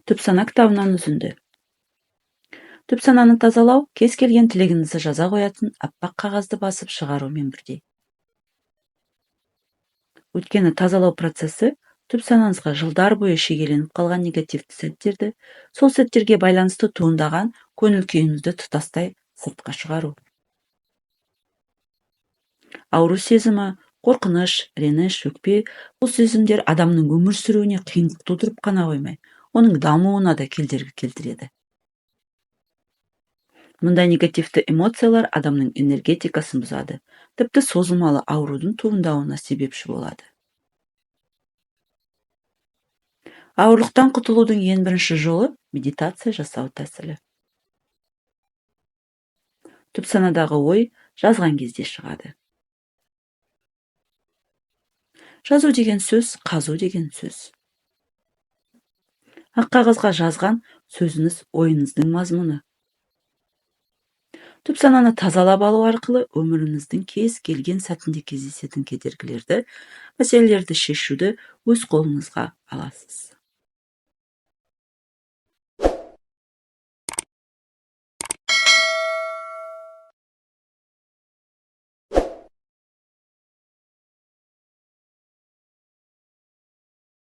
Түп сана кітабынан үзінді. Түп сананы тазалау кез келген тілегіңізді жаза қоятын аппақ қағазды басып шығарумен бірдей. Өйткені тазалау процесі түп санаңызға жылдар бойы шегеленіп қалған негативті сәттерді, сол сәттерге байланысты туындаған көңіл күйіңізді тұтастай сыртқа шығару. Ауру сезімі, қорқыныш, реніш, өкпе бұл сезімдер адамның өмір сүруіне қиындық тудырып қана қоймай, оның дамуына да кедергі келтіреді. Мұндай негативті эмоциялар адамның энергетикасын бұзады, тіпті созылмалы аурудың туындауына себепші болады. Ауырлықтан құтылудың ең бірінші жолы медитация жасау тәсілі. Түп санадағы ой жазған кезде шығады. Жазу деген сөз, қазу деген сөз. Ақ қағазға жазған сөзіңіз ойыңыздың мазмұны. Түп сананы тазалап алу арқылы өміріңіздің кез келген сәтінде кездесетін кедергілерді, мәселелерді шешуді өз қолыңызға аласыз.